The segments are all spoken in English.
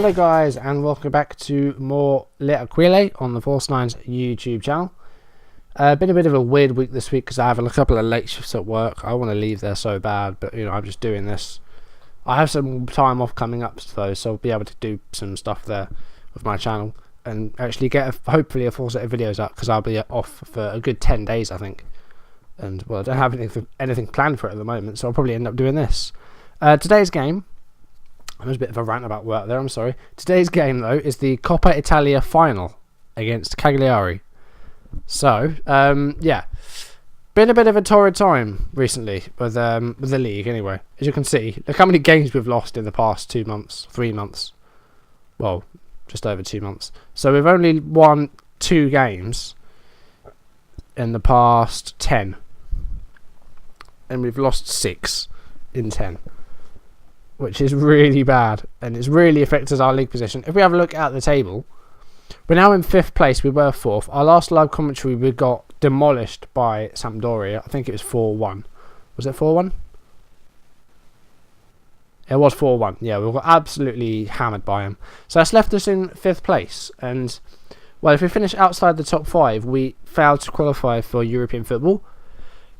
Hello guys, and welcome back to more Aquile on the Force 9's YouTube channel. Been a bit of a weird week this week because I have a couple of late shifts at work. I want to leave there so bad, but I'm just doing this. I have some time off coming up though, so I'll be able to do some stuff there with my channel and actually get hopefully a full set of videos up, because I'll be off for a good 10 days I think. And well, I don't have anything planned for it at the moment, so I'll probably end up doing this. Today's game, there's a bit of a rant about work there, I'm sorry. Today's game, though, is the Coppa Italia final against Cagliari. So, yeah. Been a bit of a torrid time recently with the league, anyway. As you can see, look how many games we've lost in the past 2 months, 3 months. Well, just over 2 months. So we've only won 2 games in the past 10. And we've lost 6 in 10. Which is really bad, and it's really affected our league position. If we have a look at the table, we're now in 5th place. We were 4th. Our last live commentary, we got demolished by Sampdoria. I think it was 4-1. Was it 4-1? It was 4-1. Yeah, we got absolutely hammered by him. So that's left us in 5th place. And, well, if we finish outside the top 5, we fail to qualify for European football.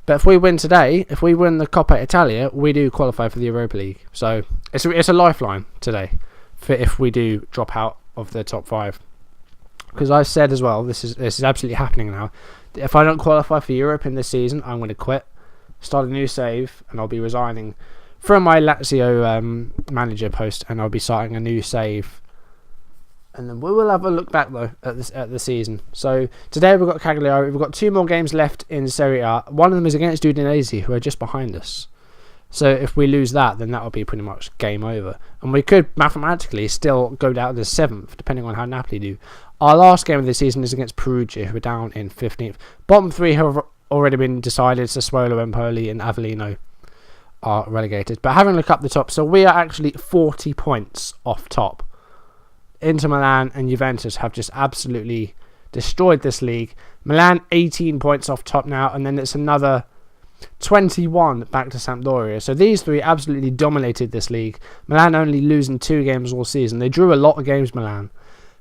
But if we win today, if we win the Coppa Italia, we do qualify for the Europa League. So it's a lifeline today for if we do drop out of the top 5. Because I said as well, this is absolutely happening now. If I don't qualify for Europe in this season, I'm going to quit, start a new save, and I'll be resigning from my Lazio manager post, and I'll be starting a new save. And then we will have a look back though at the season. So today we've got Cagliari. We've got 2 more games left in Serie A. One of them is against Udinese, who are just behind us. So if we lose that, then that will be pretty much game over. And we could mathematically still go down to 7th, depending on how Napoli do. Our last game of the season is against Perugia, who are down in 15th. Bottom 3 have already been decided. Sassuolo, Empoli, and Avellino are relegated. But having a look up the top, so we are actually 40 points off top. Inter Milan and Juventus have just absolutely destroyed this league. Milan 18 points off top now, and then it's another 21 back to Sampdoria. So these 3 absolutely dominated this league. Milan only losing 2 games all season. They drew a lot of games, Milan.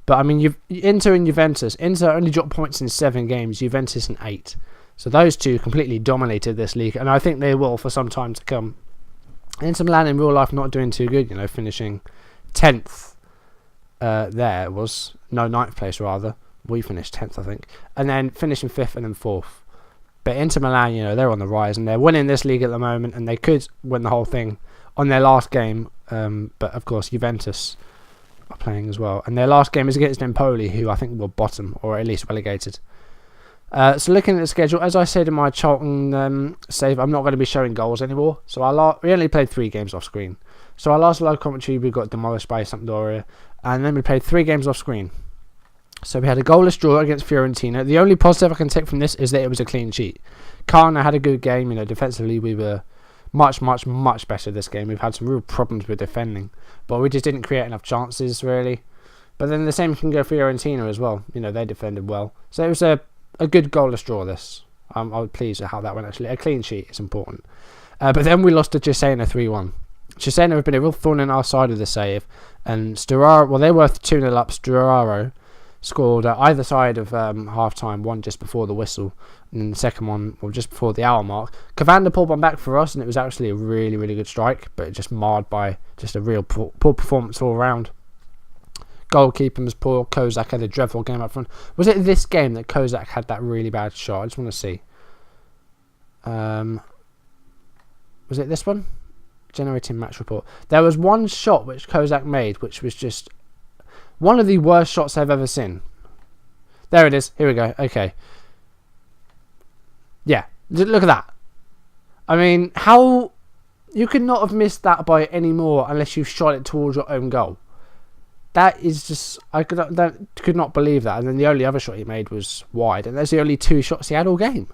But I mean, Inter and Juventus. Inter only dropped points in 7 games, Juventus in 8. So those 2 completely dominated this league, and I think they will for some time to come. Inter Milan in real life not doing too good, finishing 10th. There was 9th place rather. We finished 10th, I think, and then finishing 5th and then 4th. But Inter Milan, they're on the rise and they're winning this league at the moment, and they could win the whole thing on their last game. But of course, Juventus are playing as well, and their last game is against Empoli, who I think will bottom or at least relegated. So looking at the schedule, as I said in my Charlton save, I'm not going to be showing goals anymore. So we only played 3 games off screen. So our last live commentary, we got demolished by Sampdoria. And then we played 3 games off screen. So we had a goalless draw against Fiorentina. The only positive I can take from this is that it was a clean sheet. Kana had a good game. Defensively we were much, much, much better this game. We've had some real problems with defending, but we just didn't create enough chances really. But then the same can go for Fiorentina as well. They defended well. So it was a good goalless draw this. I was pleased with how that went actually. A clean sheet is important. But then we lost to Cesena 3-1. Cesena have been a real thorn in our side of the save, and Sturaro, well, they were 2-0 up. Sturaro scored either side of half time, one just before the whistle, and then the second one, well, just before the hour mark. Cavanda pulled one back for us, and it was actually a really, really good strike, but it just marred by just a real poor performance all around. Goalkeeping was poor. Kozak had a dreadful game up front. Was it this game that Kozak had that really bad shot? I just want to see. Was it this one? Generating match report. There was one shot which Kozak made, which was just one of the worst shots I've ever seen. There it is. Here we go. Okay. Yeah. Look at that. I mean, how you could not have missed that by any more unless you shot it towards your own goal. That is just, I could not believe that. And then the only other shot he made was wide, and that's the only 2 shots he had all game.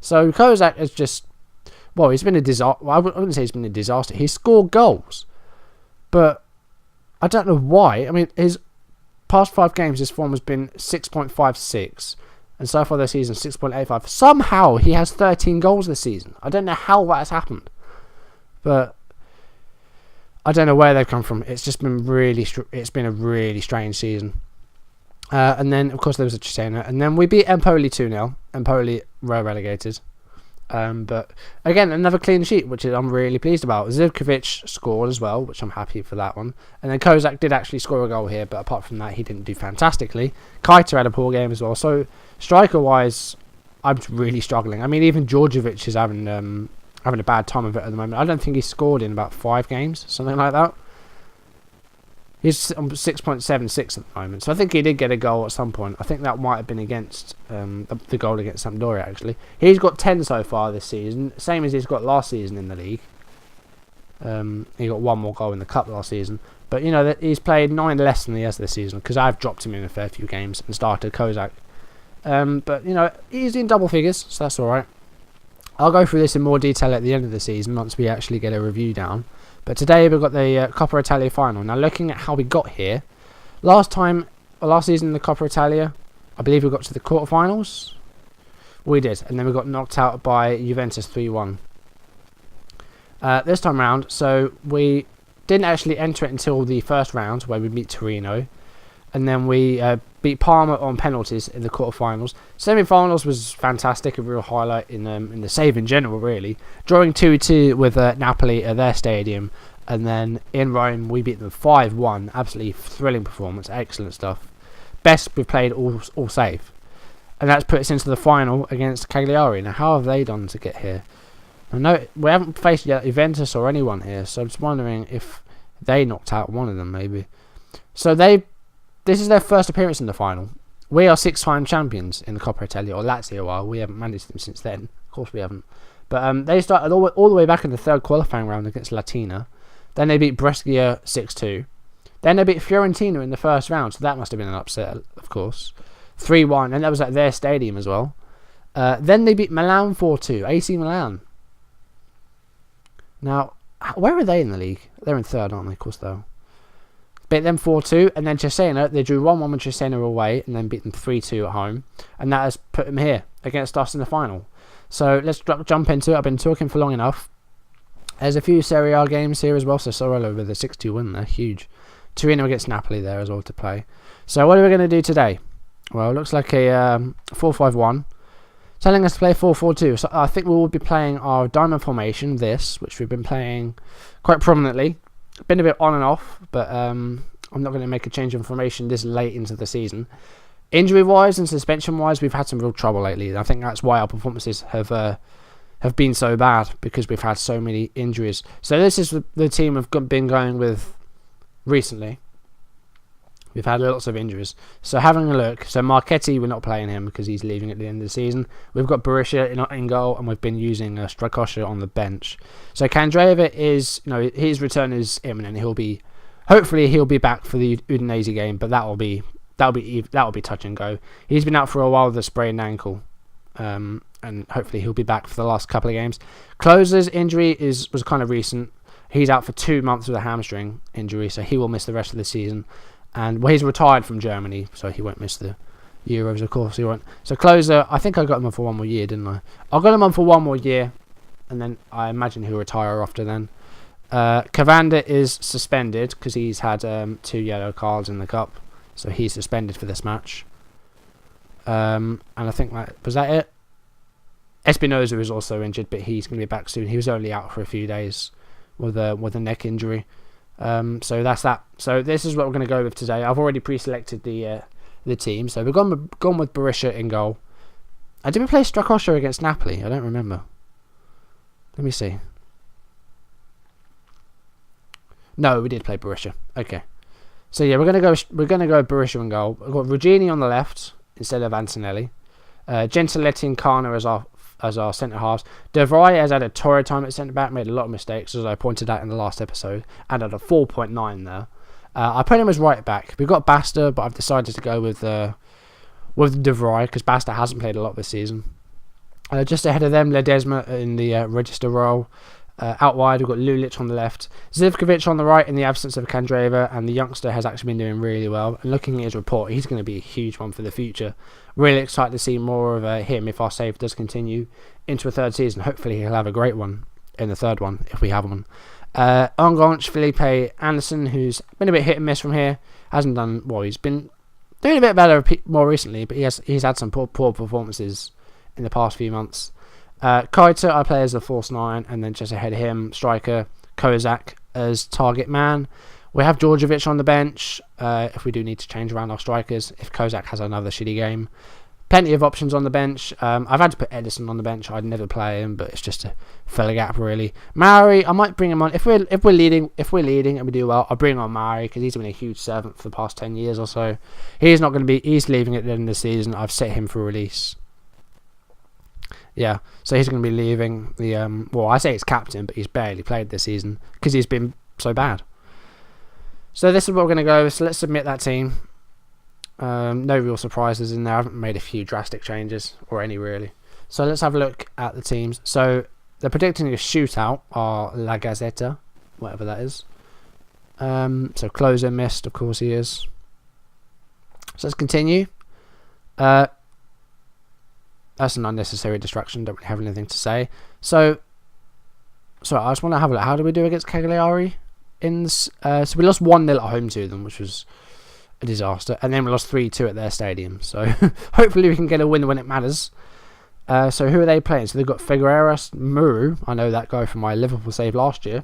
So Kozak is just, well, he's been a disaster. Well, I wouldn't say he's been a disaster. He scored goals, but I don't know why. I mean, his past 5 games, his form has been 6.56, and so far this season 6.85. Somehow he has 13 goals this season. I don't know how that has happened, but I don't know where they've come from. It's just been it's been a really strange season. And then, of course, there was a Cesena. And then we beat Empoli 2-0. Empoli were relegated. But, again, another clean sheet, which I'm really pleased about. Zivkovic scored as well, which I'm happy for that one. And then Kozak did actually score a goal here, but apart from that, he didn't do fantastically. Kaita had a poor game as well. So, striker-wise, I'm really struggling. I mean, even Djordjevic is having a bad time of it at the moment. I don't think he's scored in about 5 games, something like that. He's on 6.76 at the moment, so I think he did get a goal at some point. I think that might have been against the goal against Sampdoria, actually. He's got 10 so far this season, same as he's got last season in the league. He got 1 more goal in the cup last season. But, you know, he's played 9 less than he has this season, because I've dropped him in a fair few games and started Kozak. But, you know, he's in double figures, so that's alright. I'll go through this in more detail at the end of the season, once we actually get a review down. But today we've got the Coppa Italia final. Now, looking at how we got here, last season in the Coppa Italia, I believe we got to the quarterfinals. We did, and then we got knocked out by Juventus 3-1. This time round, so we didn't actually enter it until the first round, where we beat Torino, and then we beat Parma on penalties in the quarterfinals. Semi-finals was fantastic, a real highlight in the save in general, really. Drawing 2-2 with Napoli at their stadium, and then in Rome we beat them 5-1. Absolutely thrilling performance, excellent stuff. Best we've played all save, and that's put us into the final against Cagliari. Now, how have they done to get here? I know we haven't faced yet Juventus or anyone here, so I'm just wondering if they knocked out one of them, maybe. So this is their first appearance in the final. We are 6-time champions in the Coppa Italia, or Lazio are. We haven't managed them since then. Of course we haven't. But they started all the way back in the third qualifying round against Latina. Then they beat Brescia 6-2. Then they beat Fiorentina in the first round, so that must have been an upset, of course. 3-1, and that was at their stadium as well. Then they beat Milan 4-2, AC Milan. Now, where are they in the league? They're in third, aren't they? Of course they are. Beat them 4-2, and then Cesena, they drew 1-1 with Cesena away, and then beat them 3-2 at home, and that has put them here against us in the final. So let's jump into it. I've been talking for long enough. There's a few Serie A games here as well, so Sassuolo with a 6-2 win there, huge. Torino against Napoli there as well to play. So what are we going to do today? Well, it looks like a 4-5-1, telling us to play 4-4-2. So I think we will be playing our diamond formation, which we've been playing quite prominently. Been a bit on and off, but I'm not going to make a change in formation this late into the season. Injury-wise and suspension-wise, we've had some real trouble lately. I think that's why our performances have been so bad, because we've had so many injuries. So this is the team we've been going with recently. We've had lots of injuries. So having a look, so Marchetti, we're not playing him because he's leaving at the end of the season. We've got Berisha in goal, and we've been using Strakosha on the bench. So Kandreva his return is imminent. Hopefully he'll be back for the Udinese game, but that'll be touch and go. He's been out for a while with a sprained ankle, and hopefully he'll be back for the last couple of games. Closer's injury was kind of recent. He's out for 2 months with a hamstring injury, so he will miss the rest of the season. And he's retired from Germany, so he won't miss the Euros, of course he won't. So Closer, I think I got him on for 1 more year, didn't I? I got him on for 1 more year, and then I imagine he'll retire after then. Cavanda is suspended because he's had 2 yellow cards in the cup, so he's suspended for this match. And I think was that it? Espinoza is also injured, but he's going to be back soon. He was only out for a few days with a neck injury. So that's that. So this is what we're going to go with today. I've already pre-selected the team. So we've gone with Berisha in goal. Did we play Strakosha against Napoli? I don't remember. Let me see. No, we did play Berisha. Okay. So yeah, we're gonna go Berisha in goal. We've got Ruggini on the left instead of Antonelli. Gentiletti and Kana as our centre halves. De Vrij has had a torrid time at centre back, made a lot of mistakes, as I pointed out in the last episode, and had a 4.9 there. I put him as right back. We've got Basta, but I've decided to go with De Vrij because Basta hasn't played a lot this season. Just ahead of them, Ledesma in the register role. Out wide, we've got Lulic on the left, Zivkovic on the right in the absence of Kandreva, and the youngster has actually been doing really well. And looking at his report, he's going to be a huge one for the future. Really excited to see more of him if our save does continue into a third season. Hopefully he'll have a great one in the third one, if we have one. Ongonch, Felipe Anderson, who's been a bit hit and miss from here, hasn't done well. He's been doing a bit better more recently, but he's had some poor performances in the past few months. Kaita, I play as a false 9, and then just ahead of him, striker Kozak as target man. We have Djordjevic on the bench if we do need to change around our strikers, if Kozak has another shitty game. Plenty of options on the bench. I've had to put Edison on the bench. I'd never play him, but it's just to fill a gap really. Maori, I might bring him on if we're leading and we do well. I'll bring on Maori because he's been a huge servant for the past 10 years or so. He's not going to be. He's leaving at the end of the season. I've set him for release. Yeah, so he's going to be leaving the. Well, I say he's captain, but he's barely played this season because he's been so bad. So this is where we're going to go. So let's submit that team. No real surprises in there. I haven't made a few drastic changes, or any really. So let's have a look at the teams. So they're predicting a shootout, or La Gazzetta, whatever that is. So Closer missed, of course he is. So let's continue. That's an unnecessary distraction, don't really have anything to say. So I just want to have a look. How do we do against Cagliari? So we lost 1-0 at home to them, which was a disaster, and then we lost 3-2 at their stadium, so hopefully we can get a win when it matters. So who are they playing? So they've got Figueras, Muru, I know that guy from my Liverpool save last year,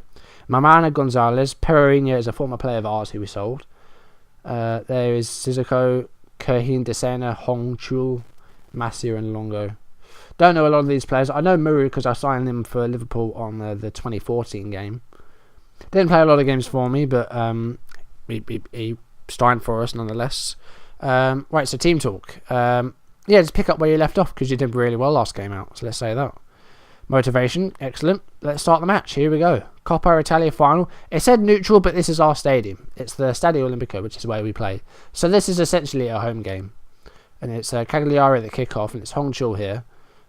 Mamana Gonzalez, Pereira is a former player of ours who we sold, there is Sissoko, Kerhin Desena, Hong Chul, Masia and Longo. Don't know a lot of these players. I know Muru because I signed him for Liverpool on the 2014 game. Didn't play a lot of games for me, but he signed for us nonetheless. Right, so team talk. Yeah, just pick up where you left off because you did really well last game out. So let's say that. Motivation, excellent. Let's start the match. Here we go. Coppa Italia final. It said neutral, but this is our stadium. It's the Stadio Olimpico, which is where we play. So this is essentially a home game. And it's Cagliari at the kickoff, and it's Hong Chul here.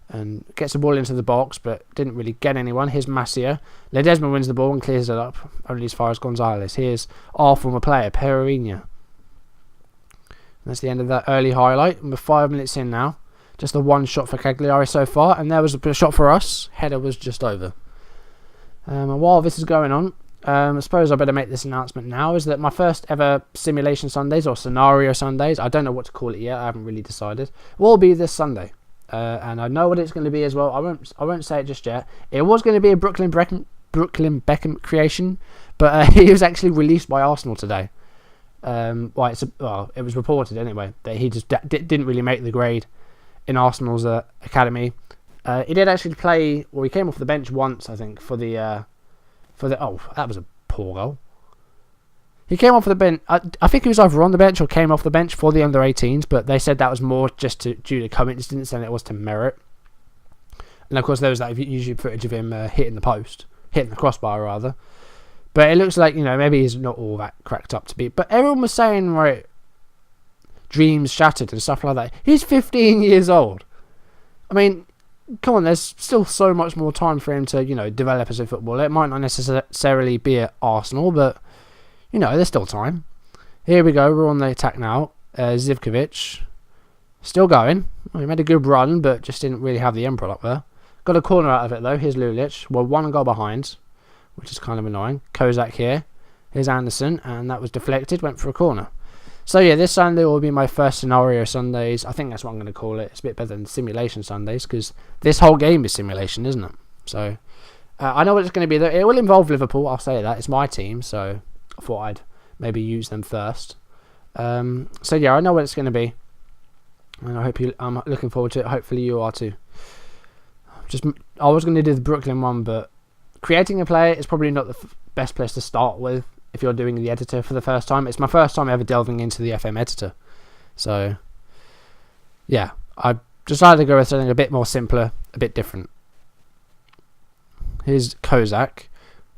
And gets the ball into the box, but didn't really get anyone. Here's Masia. Ledesma wins the ball and clears it up, only as far as Gonzalez. Here's our former player, Pereira. That's the end of that early highlight. We're 5 minutes in now. Just the one shot for Cagliari so far, and there was a shot for us. Header was just over. And while this is going on, I suppose I better make this announcement now, is that my first ever simulation Sundays, or scenario Sundays, I don't know what to call it yet, I haven't really decided, will be this Sunday. And I know what it's going to be as well. I won't say it just yet. It was going to be a Brooklyn Beckham creation, but he was actually released by Arsenal today. It was reported anyway that he just didn't really make the grade in Arsenal's academy. He did actually play. Well, he came off the bench once, I think, for the. Oh, that was a poor goal. He came off the bench. I think he was either on the bench or came off the bench for the under-18s, but they said that was more just due to coincidence than it was to merit. And of course, there was that YouTube footage of him hitting the crossbar rather. But it looks like, maybe he's not all that cracked up to be. But everyone was saying, right, dreams shattered and stuff like that. He's 15 years old. I mean, come on, there's still so much more time for him to, develop as a footballer. It might not necessarily be at Arsenal, but there's still time. Here we go. We're on the attack now. Zivkovic. Still going. Well, he made a good run, but just didn't really have the end product there. Got a corner out of it, though. Here's Lulic. Well, one goal behind, which is kind of annoying. Kozak here. Here's Anderson, and that was deflected. Went for a corner. So, yeah, this Sunday will be my first scenario Sundays. I think that's what I'm going to call it. It's a bit better than simulation Sundays, because this whole game is simulation, isn't it? So, I know what it's going to be. It will involve Liverpool. I'll say that. It's my team, so I thought I'd maybe use them first. So yeah, I know what it's going to be, and I'm looking forward to it. Hopefully you are too. I was going to do the Brooklyn one, but creating a player is probably not the best place to start with if you're doing the editor for the first time. It's my first time ever delving into the FM editor, so yeah, I decided to go with something a bit more simpler, a bit different. Here's Kozak.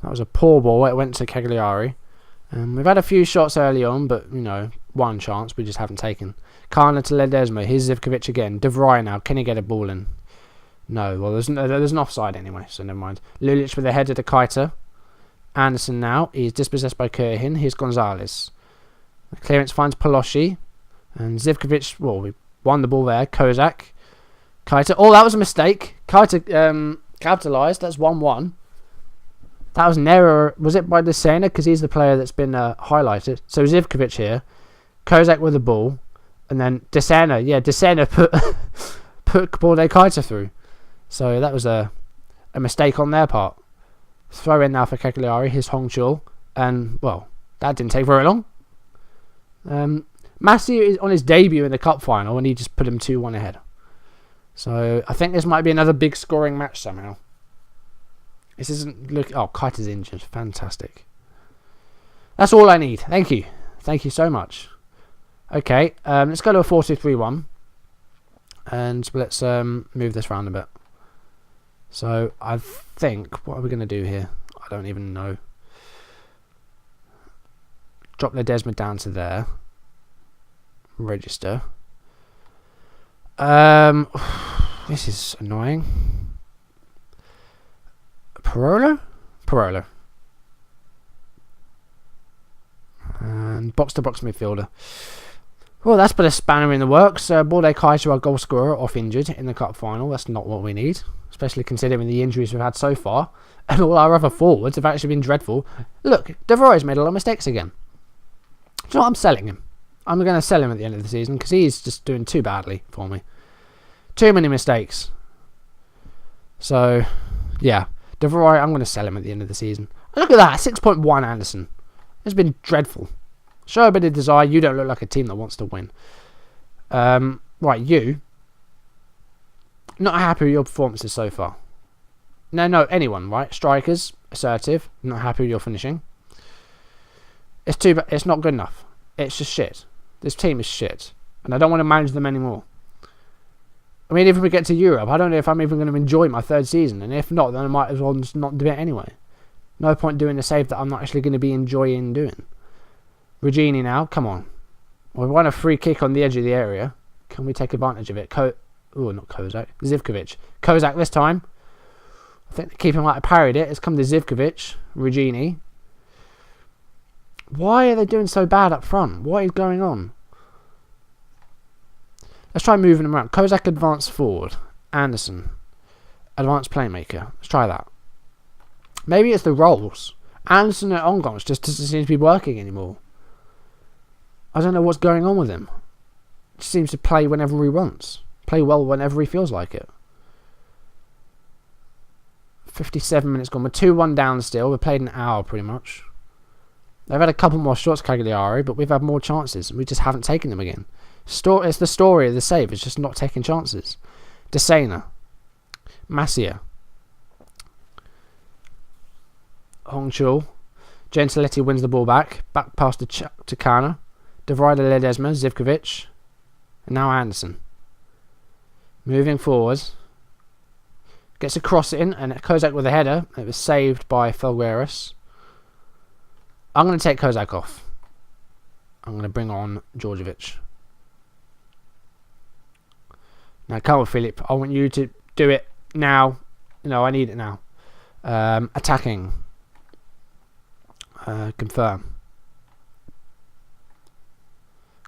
That was a poor ball. It went to Cagliari. We've had a few shots early on, but, one chance we just haven't taken. Kana to Ledesma. Here's Zivkovic again. De Vrij now. Can he get a ball in? No. Well, there's an offside anyway, so never mind. Lulic with a header to Kaita. Anderson now. He's dispossessed by Kerhin. Here's Gonzalez. The clearance finds Poloschi. And Zivkovic, well, we won the ball there. Kozak. Kaita. Oh, that was a mistake. Kaita capitalised. That's 1-1. That was an error. Was it by Desena? Because he's the player that's been highlighted. So Zivkovic here. Kozak with the ball. And then Desena. Yeah, Desena put Mordecai through. So that was a mistake on their part. Throw in now for Cagliari. Here's Hongchul. And, well, that didn't take very long. Massi is on his debut in the cup final and he just put him 2-1 ahead. So I think this might be another big scoring match somehow. This isn't look. Oh, Kite is injured. Fantastic. That's all I need. Thank you. Thank you so much. Okay, let's go to a 4-2-3-1. And let's move this around a bit. So I think, what are we going to do here? I don't even know. Drop Ledesma down to there. Register. This is annoying. Parolo? Parolo. And box-to-box midfielder. Well, that's put a spanner in the works. Borde Kaiser, our goal scorer, off injured in the cup final. That's not what we need, especially considering the injuries we've had so far. And all our other forwards have actually been dreadful. Look, De Vrij made a lot of mistakes again. Do you know what? I'm selling him. I'm going to sell him at the end of the season because he's just doing too badly for me. Too many mistakes. So, yeah. De Vrij, I'm going to sell him at the end of the season. Look at that, 6.1 Anderson. It's been dreadful. Show a bit of desire. You don't look like a team that wants to win. Right, you. Not happy with your performances so far. No, anyone, right? Strikers, assertive. Not happy with your finishing. It's not good enough. It's just shit. This team is shit. And I don't want to manage them anymore. I mean, if we get to Europe, I don't know if I'm even going to enjoy my third season. And if not, then I might as well just not do it anyway. No point doing the save that I'm not actually going to be enjoying doing. Regini now, come on. We want a free kick on the edge of the area. Can we take advantage of it? Not Kozak. Zivkovic. Kozak this time. I think the keeper might have parried it. It's come to Zivkovic. Regini. Why are they doing so bad up front? What is going on? Let's try moving them around. Kozak advance forward. Anderson. Advanced playmaker. Let's try that. Maybe it's the roles. Anderson at Ongons just doesn't seem to be working anymore. I don't know what's going on with him. He seems to play whenever he wants. Play well whenever he feels like it. 57 minutes gone. We're 2-1 down still. We've played an hour pretty much. They've had a couple more shots, Cagliari, but we've had more chances. We just haven't taken them again. It's the story of the save. It's just not taking chances. Desena. Massia. Hongchul. Gentiletti wins the ball back. Back past to Kana. De Vrij to Ledesma. Zivkovic. And now Anderson. Moving forward. Gets a cross in. And Kozak with a header. It was saved by Felgueras. I'm going to take Kozak off. I'm going to bring on Djordjevic. Now, come on, Philip. I want you to do it now. No, I need it now. Attacking. Confirm.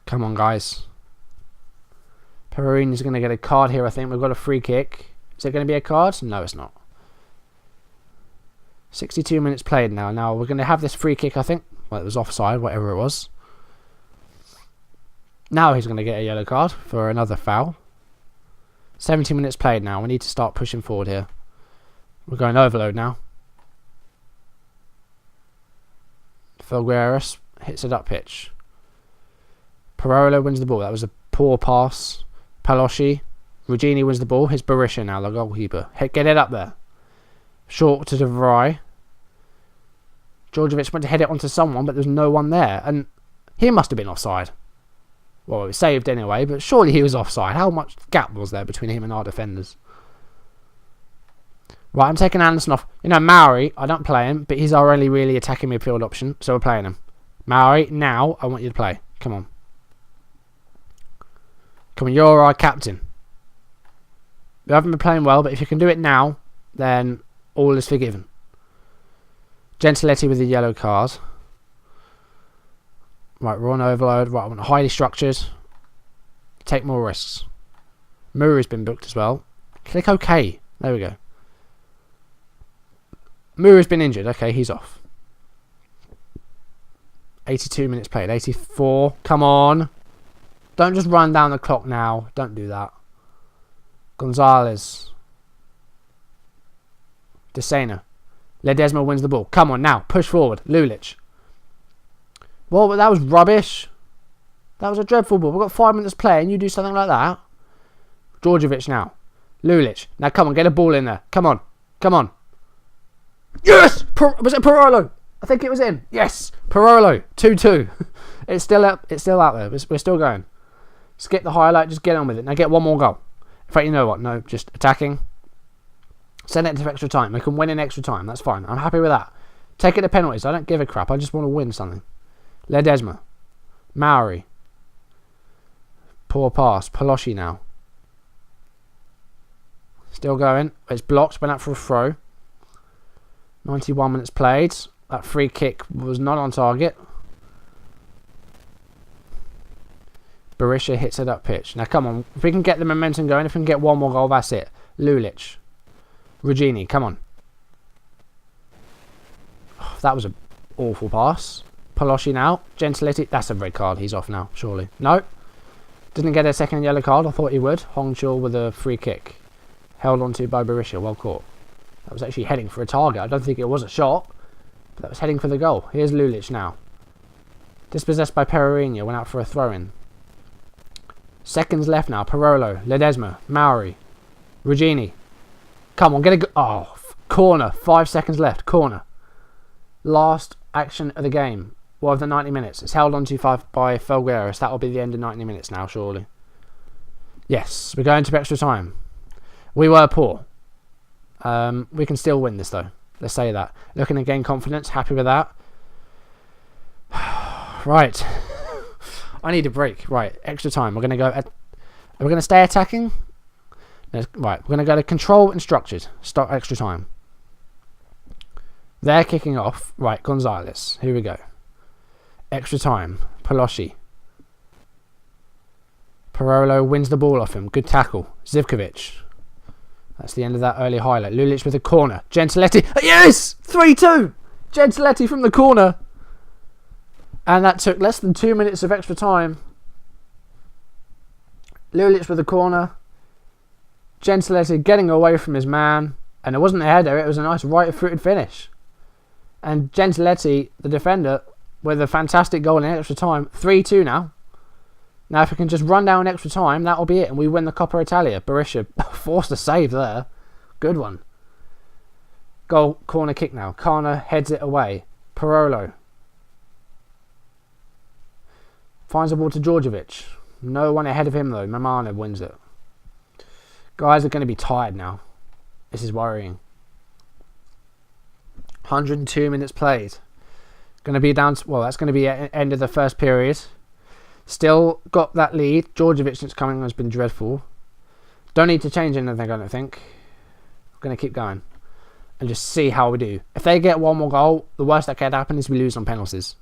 Come on, guys. Pereira's going to get a card here, I think. We've got a free kick. Is it going to be a card? No, it's not. 62 minutes played now. Now, we're going to have this free kick, I think. Well, it was offside, whatever it was. Now he's going to get a yellow card for another foul. 70 minutes played now. We need to start pushing forward here. We're going overload now. Felgueras hits it up pitch. Parolo wins the ball. That was a poor pass. Palosci. Regini wins the ball. Here's Berisha now, the goalkeeper. Get it up there. Short to De Vrij. Djordjevic went to head it onto someone, but there's no one there. And he must have been offside. Well, it was saved anyway, but surely he was offside. How much gap was there between him and our defenders? Right, I'm taking Anderson off. You know, Maori, I don't play him, but he's our only really attacking midfield option, so we're playing him. Maori, now I want you to play. Come on. Come on, you're our captain. We haven't been playing well, but if you can do it now, then all is forgiven. Gentiletti with a yellow card. Right, we're on overload. Right, I want highly structured. Take more risks. Muri's been booked as well. Click OK. There we go. Mura's been injured. Okay, he's off. 82 minutes played. 84. Come on. Don't just run down the clock now. Don't do that. Gonzalez. Desena. Ledesma wins the ball. Come on now. Push forward. Lulic. Well, but that was rubbish. That was a dreadful ball. We've got 5 minutes play and you do something like that. Djordjevic now. Lulic. Now come on. Get a ball in there. Come on. Come on. Yes! Was it Parolo? I think it was him. Yes! Parolo. 2-2. It's still up. It's still out there. We're still going. Skip the highlight. Just get on with it. Now get one more goal. In fact, you know what? No, just attacking. Send it to extra time. We can win in extra time. That's fine. I'm happy with that. Take it to penalties. I don't give a crap. I just want to win something. Ledesma. Maori. Poor pass. Paloschi now. Still going. It's blocked. Went out for a throw. 91 minutes played. That free kick was not on target. Berisha hits it up pitch. Now come on. If we can get the momentum going, if we can get one more goal, that's it. Lulic. Regini, come on. Oh, that was an awful pass. Paloschi now. Gentiletti. That's a red card. He's off now, surely. No. Didn't get a second yellow card. I thought he would. Hongchul with a free kick. Held onto by Berisha. Well caught. That was actually heading for a target. I don't think it was a shot. But that was heading for the goal. Here's Lulic now. Dispossessed by Pereira. Went out for a throw-in. Seconds left now. Parolo. Ledesma. Maori. Regini. Come on, get a oh, corner. 5 seconds left. Corner. Last action of the game. Well, of the 90 minutes. It's held on to by Felgueiras. That will be the end of 90 minutes now, surely. Yes, we're going to extra time. We were poor. We can still win this, though. Let's say that. Looking to gain confidence. Happy with that. Right. I need a break. Right, extra time. We're going to go... Are we going to stay attacking? No, right, we're going to go to control and structured. Start extra time. They're kicking off. Right, Gonzalez. Here we go. Extra time. Paloschi. Parolo wins the ball off him. Good tackle. Zivkovic. That's the end of that early highlight. Lulic with a corner. Gentiletti. Yes! 3-2! Gentiletti from the corner. And that took less than 2 minutes of extra time. Lulic with a corner. Gentiletti getting away from his man. And it wasn't a header. It was a nice right-footed finish. And Gentiletti, the defender, with a fantastic goal in extra time. 3-2 now. Now, if we can just run down extra time, that'll be it. And we win the Coppa Italia. Berisha forced a save there. Good one. Goal, corner kick now. Kana heads it away. Parolo. Finds the ball to Djordjevic. No one ahead of him, though. Mamana wins it. Guys are going to be tired now. This is worrying. 102 minutes played. Going to be down to... Well, that's going to be at the end of the first period. Still got that lead. Djordjevic since coming has been dreadful. Don't need to change anything, I don't think. I'm going to keep going. And just see how we do. If they get one more goal, the worst that can happen is we lose on penalties.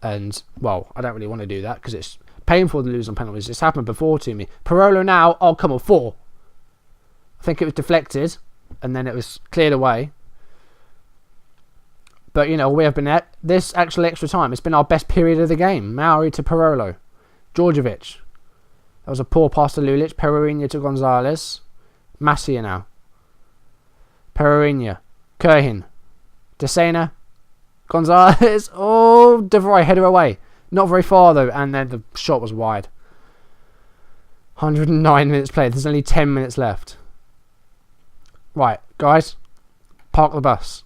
And, well, I don't really want to do that because it's painful to lose on penalties. It's happened before to me. Parolo now. Oh, come on, 4. I think it was deflected. And then it was cleared away. But, you know, we have been at this actual extra time. It's been our best period of the game. Maori to Parolo. Djordjevic. That was a poor pass to Lulic. Pereira to Gonzalez. Masia now. Pereira. Kerhin. Desena. Gonzalez. Oh, De Vrij header away. Not very far though, and then the shot was wide. 109 minutes played. There's only 10 minutes left. Right, guys. Park the bus.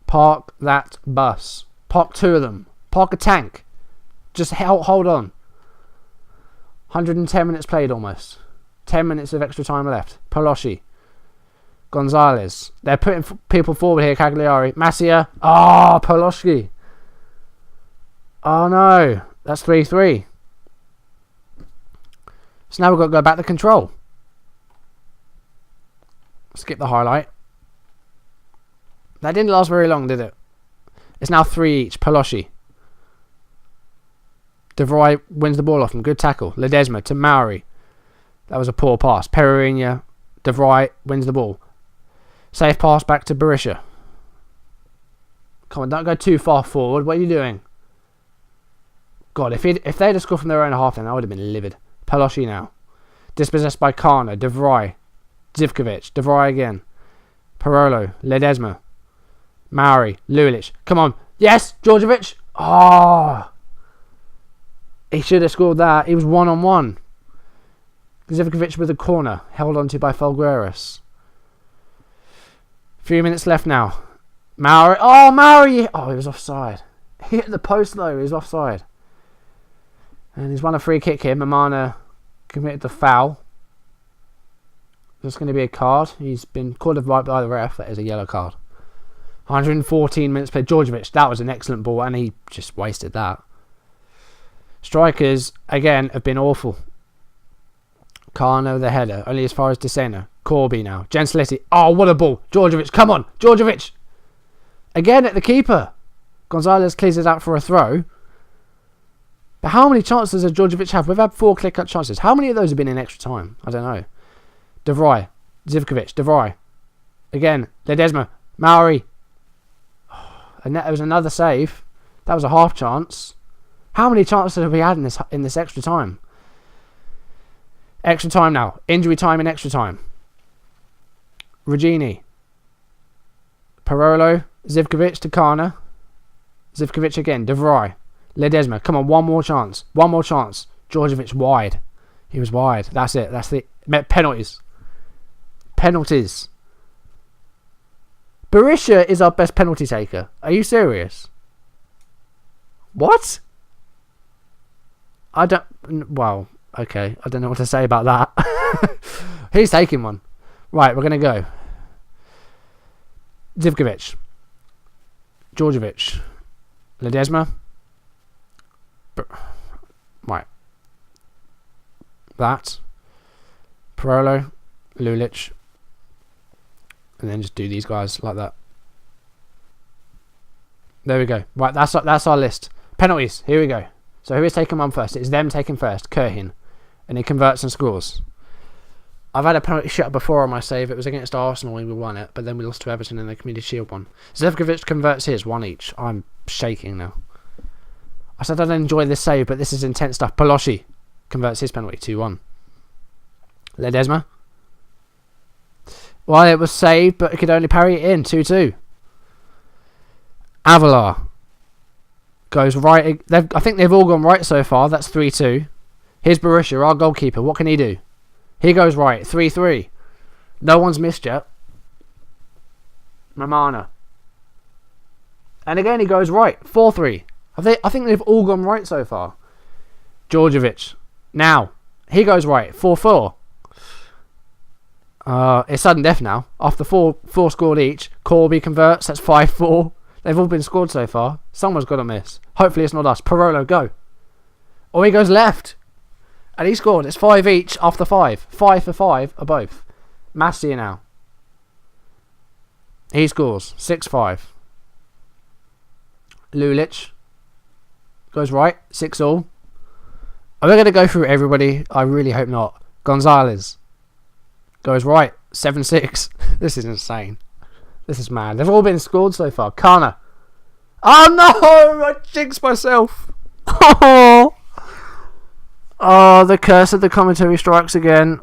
Park that bus. Park 2 of them. Park a tank. Just hold on. 110 minutes played almost. 10 minutes of extra time left. Paloschi. Gonzalez. They're putting people forward here. Cagliari. Masia. Ah, Paloschi. Oh no. That's 3-3. So now we've got to go back to control. Skip the highlight. That didn't last very long, did it? It's now 3 each. Paloschi. De Vrij wins the ball off him. Good tackle. Ledesma to Maori. That was a poor pass. Pereira. De Vrij wins the ball. Safe pass back to Berisha. Come on, don't go too far forward. What are you doing? God, if they'd have scored from their own half, then I would have been livid. Pelosi now. Dispossessed by Kana, De Vrij, Zivkovic, De Vrij again. Parolo, Ledesma, Mauri, Lulic. Come on. Yes, Djordjevic. Oh. He should have scored that. He was one-on-one. Zivkovic with a corner, held onto by Felgueras. Few minutes left now. Mauri. Oh, Mauri. Oh, he was offside. He hit the post though. He was offside. And he's won a free kick here. Mamana committed the foul. There's going to be a card. He's been called right by the ref. That is a yellow card. 114 minutes played. Djordjevic. That was an excellent ball, and he just wasted that. Strikers again have been awful. Carno the header, only as far as Desena. Corby now. Gensletti. Oh, what a ball. Djordjevic, come on. Djordjevic. Again at the keeper. Gonzalez clears it out for a throw. But how many chances does Djordjevic have? We've had 4 clear-cut chances. How many of those have been in extra time? I don't know. De Vrij. Zivkovic. De Vrij. Again. Ledesma. Mauri. And that was another save. That was a half chance. How many chances have we had in this extra time? Extra time now. Injury time and extra time. Regini. Parolo. Zivkovic to Kana. Zivkovic again. De Vrij. Ledesma. Come on, one more chance. One more chance. Djordjevic wide. He was wide. That's it. That's the penalties. Penalties. Berisha is our best penalty taker. Are you serious? What? I don't... Well, okay. I don't know what to say about that. He's taking one. Right, we're going to go. Zivkovic. Djordjevic. Ledesma. Right. That. Parolo. Lulic. And then just do these guys like that. There we go. Right, that's our list. Penalties. Here we go. So who is taking one first? It's them taking first. Kerhin. And he converts and scores. I've had a penalty shot before on my save. It was against Arsenal and we won it. But then we lost to Everton in the Community Shield one. Zivkovic converts his. One each. I'm shaking now. I said I don't enjoy this save, but this is intense stuff. Pelosi converts his penalty. 2-1. Ledesma. Well, it was saved, but it could only parry it in. 2-2. Avalar goes right. I think they've all gone right so far. That's 3-2. Here's Berisha, our goalkeeper. What can he do? He goes right. 3-3. No one's missed yet. Mamana. And again, he goes right. 4-3. I think they've all gone right so far. Djordjevic. Now. He goes right. 4-4. It's sudden death now. After four scored each. Corby converts. That's 5-4. They've all been scored so far. Someone's got to miss. Hopefully it's not us. Parolo, go. Or he goes left. And he scored. It's 5 each after 5. 5 for 5 are both. Massi now. He scores. 6-5. Lulic. Goes right. 6-all. Are we going to go through everybody? I really hope not. Gonzalez. Goes right. 7-6. This is insane. This is mad. They've all been scored so far. Kana. Oh no! I jinxed myself. Oh, the curse of the commentary strikes again.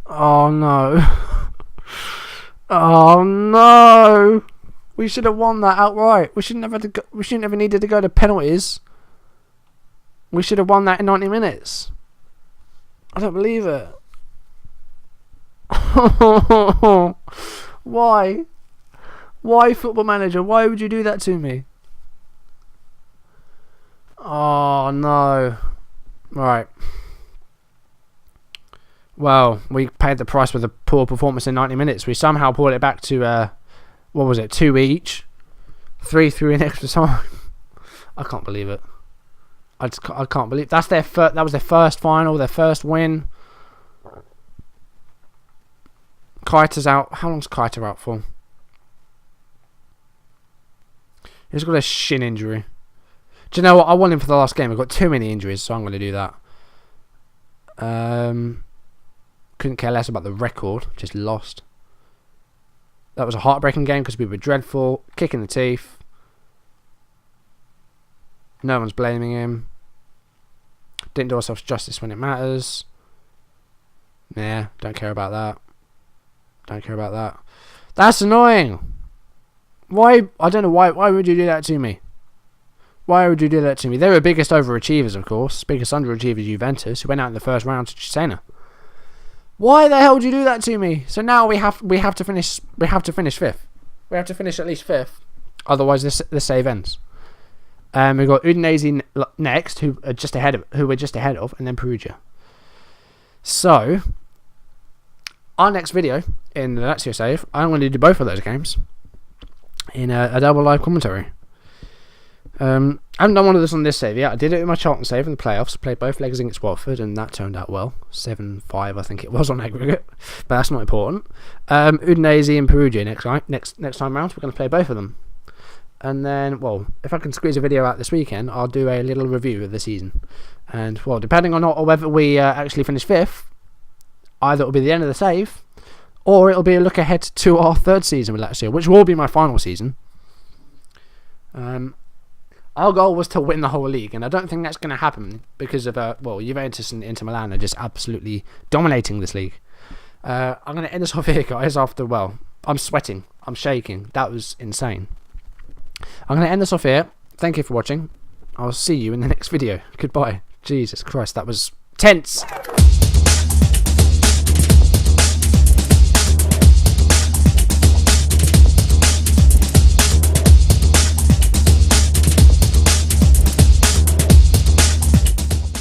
Oh no. Oh no. We should have won that outright. We shouldn't have needed to go to penalties. We should have won that in 90 minutes. I don't believe it. Why? Why, Football Manager? Why would you do that to me? Oh no. Right. Well, we paid the price with a poor performance in 90 minutes. We somehow pulled it back to, what was it, 2 each? 3-3 in extra time. I can't believe it. I can't believe that was their first final, their first win. Keita's out. How long's Keita out for? He's got a shin injury. Do you know what? I want him for the last game. I've got too many injuries, so I'm going to do that. Couldn't care less about the record. Just lost. That was a heartbreaking game because we were dreadful, kick in the teeth. No one's blaming him. Didn't do ourselves justice when it matters. Yeah, don't care about that. Don't care about that. That's annoying. Why? I don't know why. Why would you do that to me? Why would you do that to me? They were biggest overachievers, of course. Biggest underachievers, Juventus, who went out in the first round to Cesena. Why the hell would you do that to me? So now we have to finish fifth. We have to finish at least fifth. Otherwise, the save ends. We've got Udinese next, who we're just ahead of, and then Perugia. So, our next video in the Lazio save, I'm going to do both of those games in a double live commentary. I haven't done one of this on this save yet. I did it with my Charlton save in the playoffs. Played both legs against Watford, and that turned out well. 7-5, I think it was on aggregate, but that's not important. Udinese and Perugia next time round. We're going to play both of them. And then, well, if I can squeeze a video out this weekend, I'll do a little review of the season. And, well, depending on whether we actually finish fifth, either it'll be the end of the save, or it'll be a look ahead to our third season with Lazio, which will be my final season. Our goal was to win the whole league, and I don't think that's going to happen because of, Juventus and Inter Milan are just absolutely dominating this league. I'm going to end this off here, guys, I'm sweating. I'm shaking. That was insane. I'm going to end this off here. Thank you for watching. I'll see you in the next video. Goodbye. Jesus Christ, that was tense.